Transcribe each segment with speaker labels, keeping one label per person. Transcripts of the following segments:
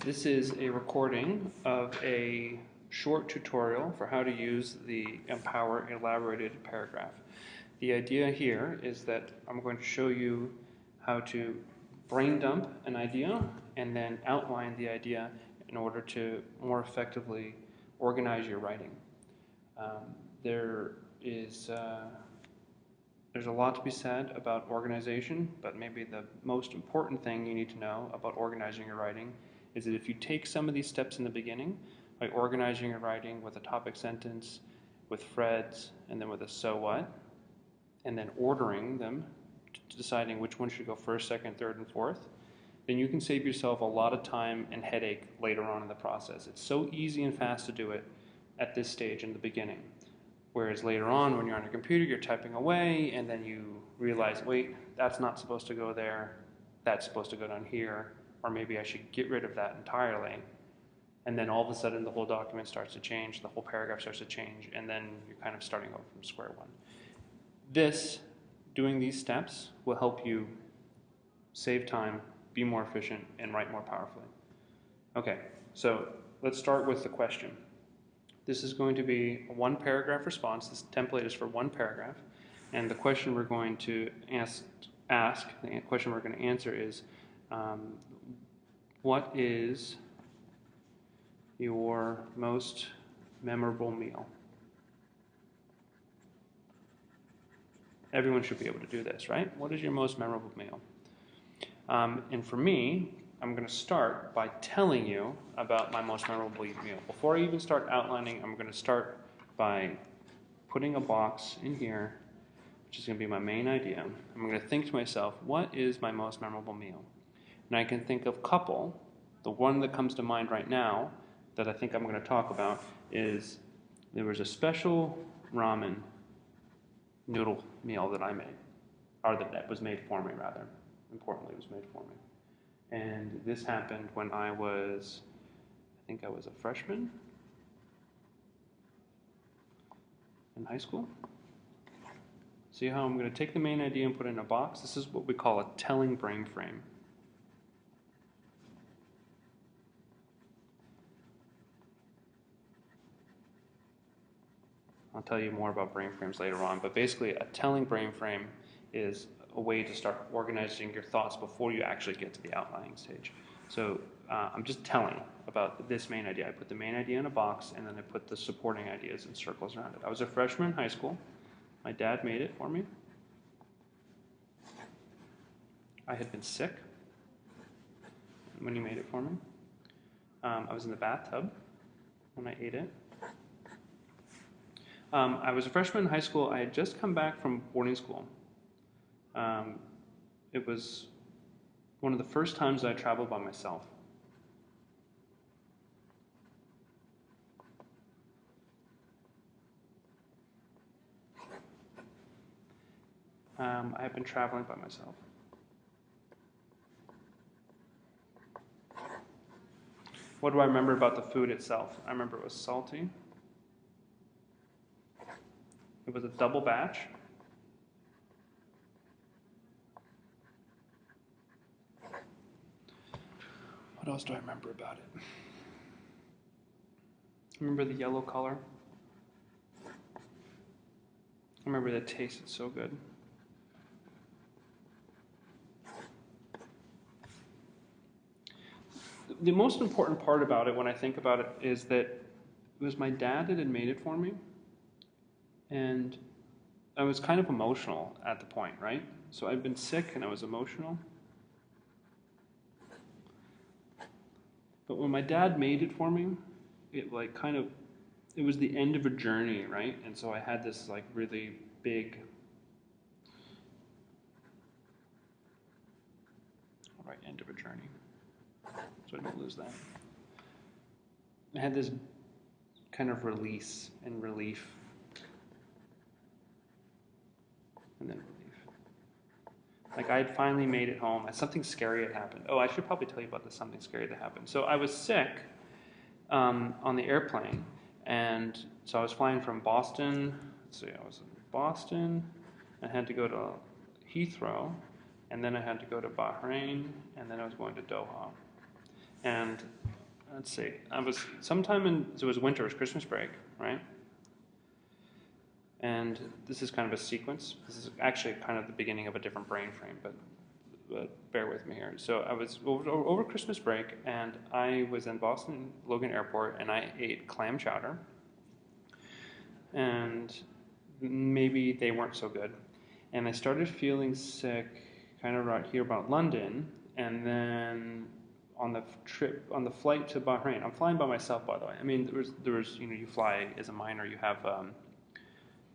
Speaker 1: This is a recording of a short tutorial for how to use the Empower Elaborated Paragraph. The idea here is that I'm going to show you how to brain dump an idea and then outline the idea in order to more effectively organize your writing. There's a lot to be said about organization, but maybe the most important thing you need to know about organizing your writing is that if you take some of these steps in the beginning, by organizing your writing with a topic sentence, with threads, and then with a so what, and then ordering them, deciding which one should go first, second, third, and fourth, then you can save yourself a lot of time and headache later on in the process. It's so easy and fast to do it at this stage in the beginning. Whereas later on, when you're on your computer, you're typing away, and then you realize, wait, that's not supposed to go there, that's supposed to go down here, or maybe I should get rid of that entirely. And then all of a sudden, the whole document starts to change, the whole paragraph starts to change, and then you're kind of starting over from square one. Doing these steps will help you save time, be more efficient, and write more powerfully. Okay, so let's start with the question. This is going to be a one paragraph response. This template is for one paragraph. And the question we're going to the question we're going to answer is, what is your most memorable meal? Everyone should be able to do this, right? What is your most memorable meal? And for me, I'm going to start by telling you about my most memorable meal. Before I even start outlining, I'm going to start by putting a box in here, which is going to be my main idea. I'm going to think to myself, what is my most memorable meal? And I can think of a couple. The one that comes to mind right now that I think I'm going to talk about is there was a special ramen noodle meal that I made, or that was made for me, rather. Importantly, it was made for me. And this happened when I think I was a freshman in high school. See how I'm going to take the main idea and put it in a box? This is what we call a telling brain frame. I'll tell you more about brain frames later on, but basically a telling brain frame is a way to start organizing your thoughts before you actually get to the outlining stage. So I'm just telling about this main idea. I put the main idea in a box, and then I put the supporting ideas in circles around it. I was a freshman in high school. My dad made it for me. I had been sick when he made it for me. I was in the bathtub when I ate it. I was a freshman in high school. I had just come back from boarding school. It was one of the first times I traveled by myself. I have been traveling by myself. What do I remember about the food itself? I remember it was salty. It was a double batch. What else do I remember about it? I remember the yellow color. I remember that it tasted so good. The most important part about it, when I think about it, is that it was my dad that had made it for me. And I was kind of emotional at the point, right? So I'd been sick and I was emotional. But when my dad made it for me, it was the end of a journey, right? And so I had this really big, end of a journey. So I don't lose that. I had this kind of release and relief. And then relief. I had finally made it home. Something scary had happened. Oh, I should probably tell you about something scary that happened. So I was sick on the airplane, and so I was flying from Boston. Let's see, I was in Boston. I had to go to Heathrow, and then I had to go to Bahrain, and then I was going to Doha. And let's see. I was sometime in, it was winter, it was Christmas break, right? And this is kind of a sequence. This is actually kind of the beginning of a different brain frame, but bear with me here. So I was over Christmas break, and I was in Boston Logan Airport, and I ate clam chowder. And maybe they weren't so good. And I started feeling sick kind of right here about London, and then on the flight to Bahrain, I'm flying by myself, by the way. I mean, there was you fly as a minor, you have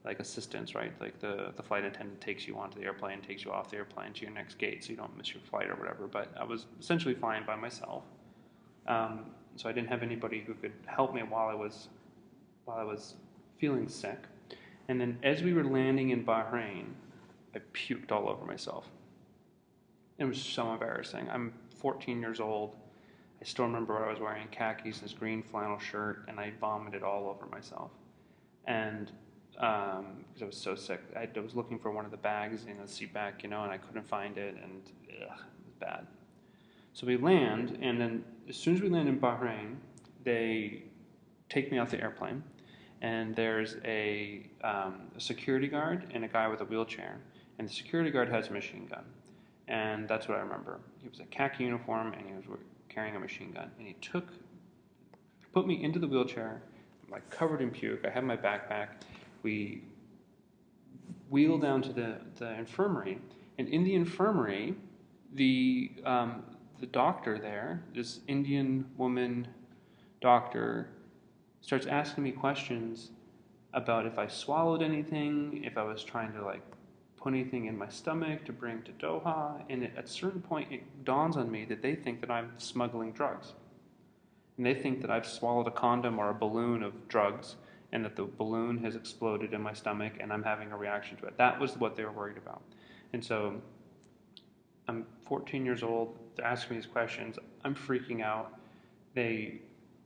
Speaker 1: like assistance, right? Like the flight attendant takes you onto the airplane, takes you off the airplane to your next gate, so you don't miss your flight or whatever. But I was essentially flying by myself, so I didn't have anybody who could help me while I was feeling sick. And then as we were landing in Bahrain, I puked all over myself. It was so embarrassing. I'm 14 years old. I still remember what I was wearing, khakis, this green flannel shirt, and I vomited all over myself. And because I was so sick, I was looking for one of the bags in the seat back, and I couldn't find it, and it was bad. So we land, and then as soon as we land in Bahrain, they take me off the airplane, and there's a security guard and a guy with a wheelchair, and the security guard has a machine gun, and that's what I remember. He was a khaki uniform, and he was carrying a machine gun, and he put me into the wheelchair. I'm like covered in puke. I have my backpack. We wheel down to the infirmary, and in the infirmary, the doctor there, this Indian woman doctor, starts asking me questions about if I swallowed anything, if I was trying to like put anything in my stomach to bring to Doha, and at a certain point it dawns on me that they think that I'm smuggling drugs. And they think that I've swallowed a condom or a balloon of drugs, and that the balloon has exploded in my stomach and I'm having a reaction to it. That was what they were worried about. And so I'm 14 years old, they're asking me these questions, I'm freaking out. They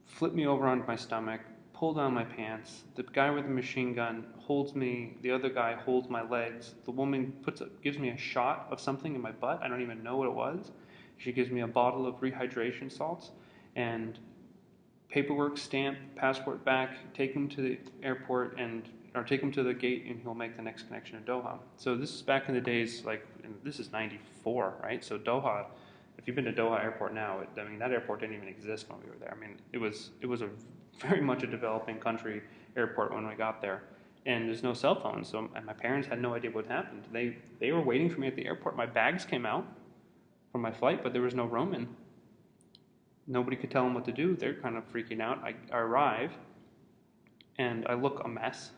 Speaker 1: flip me over onto my stomach, pull down my pants, the guy with the machine gun holds me, the other guy holds my legs, the woman gives me a shot of something in my butt, I don't even know what it was. She gives me a bottle of rehydration salts, and paperwork, stamp, passport back, take him to the airport, or take him to the gate, and he'll make the next connection to Doha. So this is back in the days, this is 94, right? So Doha, if you've been to Doha airport now, that airport didn't even exist when we were there. I mean, it was a very much a developing country airport when we got there. And there's no cell phones, and my parents had no idea what happened. They were waiting for me at the airport. My bags came out from my flight, but there was no roaming. Nobody could tell them what to do. They're kind of freaking out. I arrive, and I look a mess,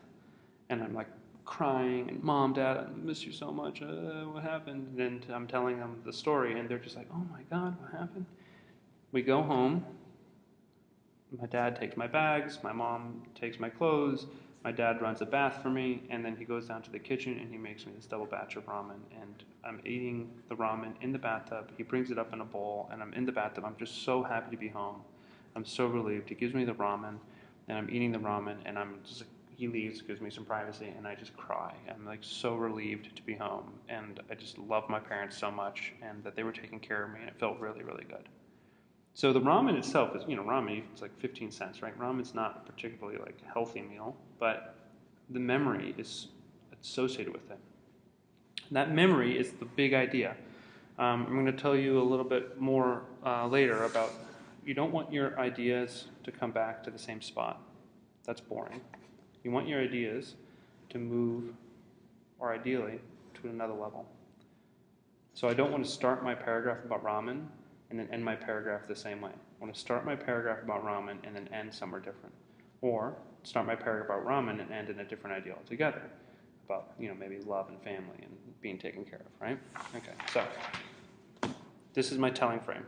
Speaker 1: and I'm like crying, and Mom, Dad, I miss you so much. What happened? And I'm telling them the story, and they're just like, oh my God, what happened? We go home. My dad takes my bags. My mom takes my clothes. My dad runs a bath for me, and then he goes down to the kitchen, and he makes me this double batch of ramen, and I'm eating the ramen in the bathtub. He brings it up in a bowl, and I'm in the bathtub. I'm just so happy to be home. I'm so relieved. He gives me the ramen, and I'm eating the ramen, and he leaves, gives me some privacy, and I just cry. I'm like so relieved to be home, and I just love my parents so much, and that they were taking care of me, and it felt really, really good. So the ramen itself is, ramen, it's like 15 cents, right? Ramen's not a particularly healthy meal, but the memory is associated with it. That memory is the big idea. I'm going to tell you a little bit more later about you don't want your ideas to come back to the same spot. That's boring. You want your ideas to move, or ideally, to another level. So I don't want to start my paragraph about ramen and then end my paragraph the same way. I want to start my paragraph about ramen and then end somewhere different. Or start my paragraph about ramen and end in a different idea altogether. About, maybe love and family and being taken care of, right? Okay, so this is my telling frame.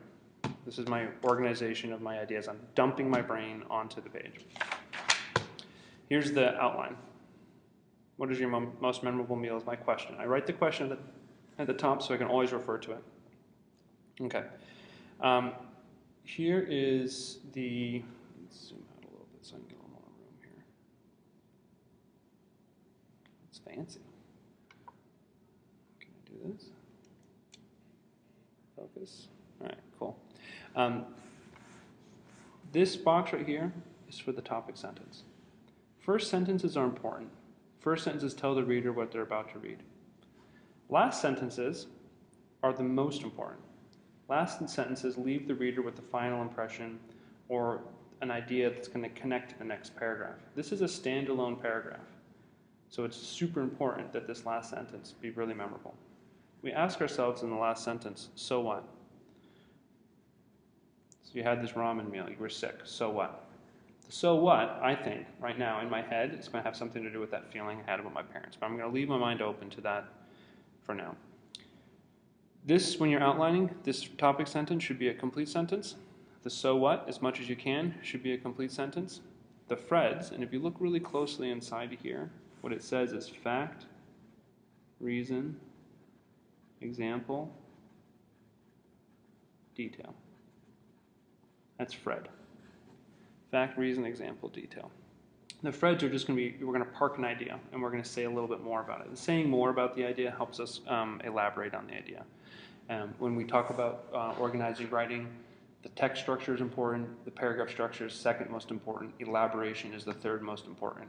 Speaker 1: This is my organization of my ideas. I'm dumping my brain onto the page. Here's the outline. What is your most memorable meal is my question. I write the question at the top so I can always refer to it. Okay. Here is the, let's zoom out a little bit so I can get a little more room here. It's fancy. Can I do this? Focus. All right, cool. This box right here is for the topic sentence. First sentences are important. First sentences tell the reader what they're about to read. Last sentences are the most important. Last sentences leave the reader with the final impression or an idea that's going to connect to the next paragraph. This is a standalone paragraph, so it's super important that this last sentence be really memorable. We ask ourselves in the last sentence, so what? So you had this ramen meal, you were sick, so what? The so what, I think, right now in my head, is going to have something to do with that feeling I had about my parents, but I'm going to leave my mind open to that for now. This, when you're outlining, this topic sentence should be a complete sentence. The so what, as much as you can, should be a complete sentence. The Freds, and if you look really closely inside here, what it says is fact, reason, example, detail. That's Fred. Fact, reason, example, detail. The Freds are just going to be, we're going to park an idea, and we're going to say a little bit more about it. And saying more about the idea helps us elaborate on the idea. When we talk about organizing writing, the text structure is important, the paragraph structure is second most important, elaboration is the third most important.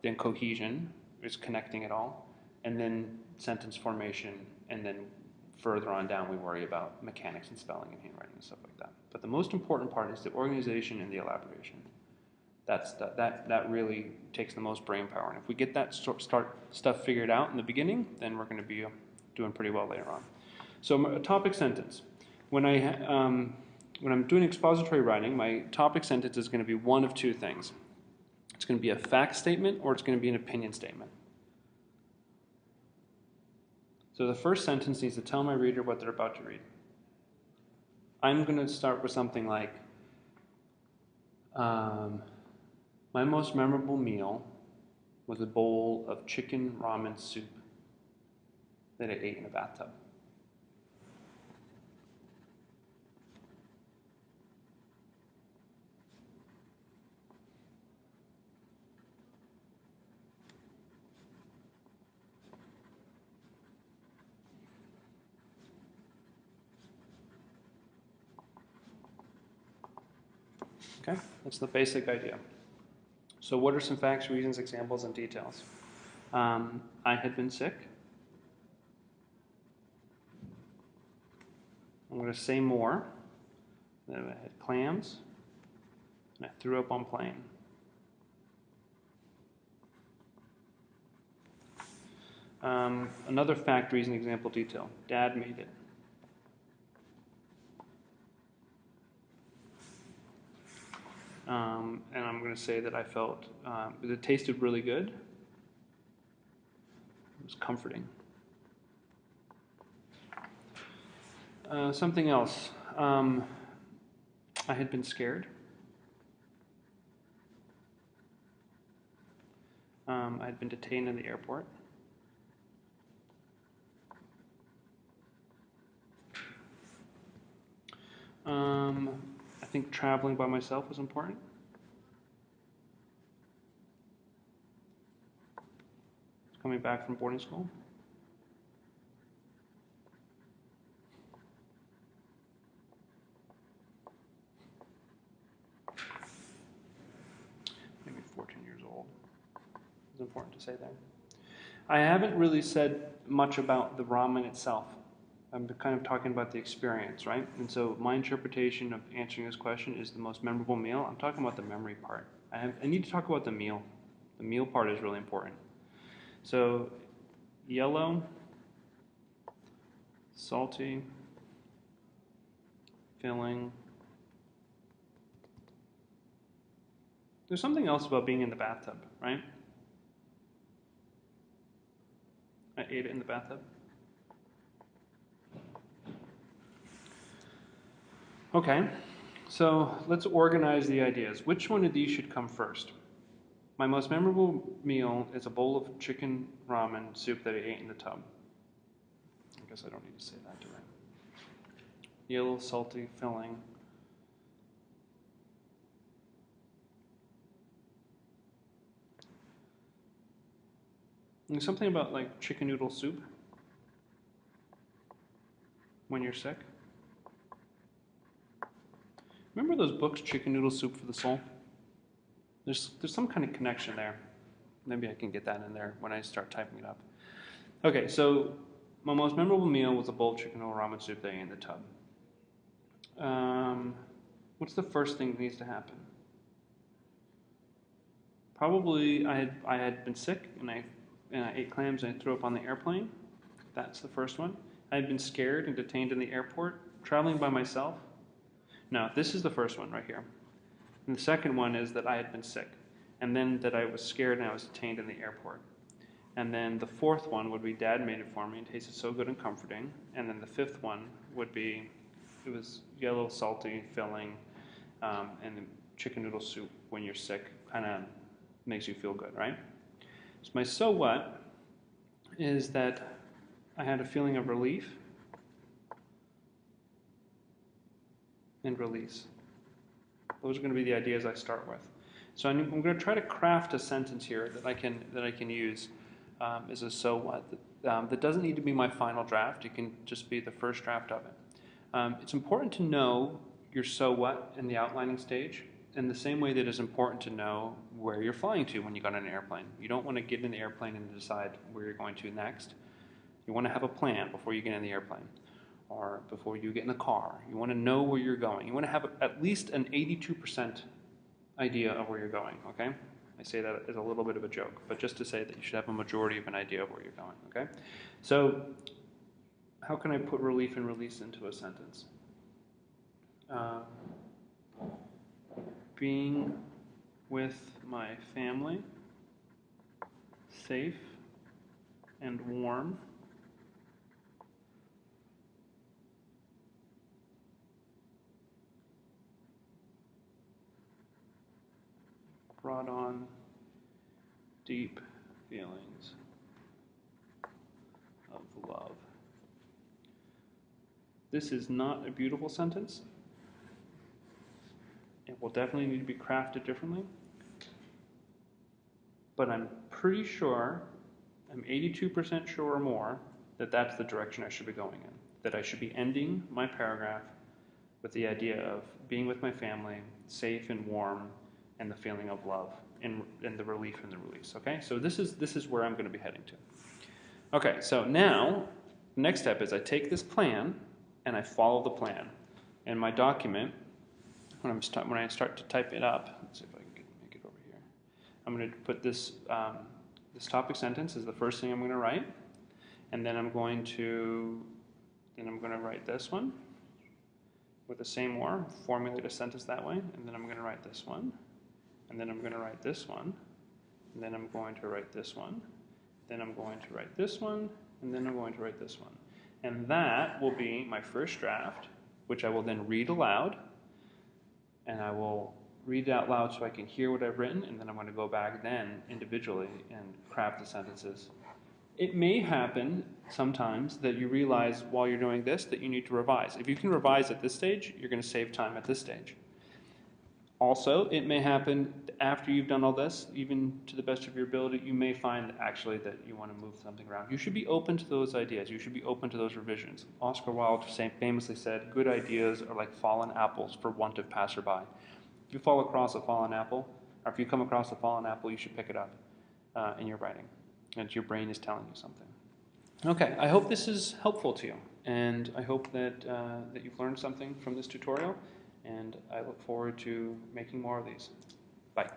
Speaker 1: Then cohesion is connecting it all, and then sentence formation, and then further on down we worry about mechanics and spelling and handwriting and stuff like that. But the most important part is the organization and the elaboration. That really takes the most brain power. And if we get that stuff figured out in the beginning, then we're going to be doing pretty well later on. So a topic sentence. When I'm doing expository writing, my topic sentence is going to be one of two things. It's going to be a fact statement or it's going to be an opinion statement. So the first sentence needs to tell my reader what they're about to read. I'm going to start with something like, my most memorable meal was a bowl of chicken ramen soup that I ate in a bathtub. Okay, that's the basic idea. So what are some facts, reasons, examples, and details? I had been sick. I'm going to say more. That I had clams, and I threw up on plane. Another fact, reason, example, detail. Dad made it. And I'm going to say that I felt it tasted really good. It was comforting. Something else. I had been scared. I had been detained in the airport. I think traveling by myself was important. Coming back from boarding school. Maybe 14 years old. It's important to say that. I haven't really said much about the ramen itself. I'm kind of talking about the experience, right? And so my interpretation of answering this question is the most memorable meal. I'm talking about the memory part. I need to talk about the meal. The meal part is really important. So yellow, salty, filling. There's something else about being in the bathtub, right? I ate it in the bathtub. Okay, so let's organize the ideas. Which one of these should come first? My most memorable meal is a bowl of chicken ramen soup that I ate in the tub. I guess I don't need to say that, do I? Yellow, salty, filling. And something about like chicken noodle soup when you're sick. Remember those books, Chicken Noodle Soup for the Soul? There's some kind of connection there. Maybe I can get that in there when I start typing it up. Okay, so my most memorable meal was a bowl of chicken noodle ramen soup that I ate in the tub. What's the first thing that needs to happen? Probably I had been sick and I ate clams and I threw up on the airplane. That's the first one. I had been scared and detained in the airport, traveling by myself. No, this is the first one right here. And the second one is that I had been sick, and then that I was scared and I was detained in the airport. And then the fourth one would be Dad made it for me and tasted so good and comforting. And then the fifth one would be, it was yellow, salty, filling, and the chicken noodle soup when you're sick kind of makes you feel good, right? So my so what is that I had a feeling of relief and release. Those are going to be the ideas I start with. So I'm going to try to craft a sentence here that I can use as a so what. That doesn't need to be my final draft. It can just be the first draft of it. It's important to know your so what in the outlining stage, in the same way that it's important to know where you're flying to when you get on an airplane. You don't want to get in the airplane and decide where you're going to next. You want to have a plan before you get in the airplane or before you get in the car. You want to know where you're going. You want to have at least an 82% idea of where you're going, okay? I say that as a little bit of a joke, but just to say that you should have a majority of an idea of where you're going, okay? So how can I put relief and release into a sentence? Being with my family, safe and warm, brought on deep feelings of love. This is not a beautiful sentence. It will definitely need to be crafted differently. But I'm pretty sure, I'm 82% sure or more, that that's the direction I should be going in. That I should be ending my paragraph with the idea of being with my family, safe and warm, and the feeling of love, and the relief and the release, okay? So this is where I'm going to be heading to. Okay, so now, the next step is I take this plan, and I follow the plan. In my document, when I start to type it up, let's see if I can make it over here. I'm going to put this topic sentence is the first thing I'm going to write, and then I'm going to write this one with the same formulate a sentence that way, and then I'm going to write this one, and then I'm going to write this one, and then I'm going to write this one, then I'm going to write this one, and then I'm going to write this one. And that will be my first draft, which I will then read aloud, and I will read it out loud so I can hear what I've written, and then I'm going to go back then individually and craft the sentences. It may happen sometimes that you realize while you're doing this that you need to revise. If you can revise at this stage, you're going to save time at this stage. Also, it may happen after you've done all this, even to the best of your ability, you may find actually that you want to move something around. You should be open to those ideas. You should be open to those revisions. Oscar Wilde famously said, good ideas are like fallen apples for want of passerby. If you fall across a fallen apple, or if you come across a fallen apple, you should pick it up in your writing. And your brain is telling you something. Okay, I hope this is helpful to you. And I hope that you've learned something from this tutorial. And I look forward to making more of these. Bye.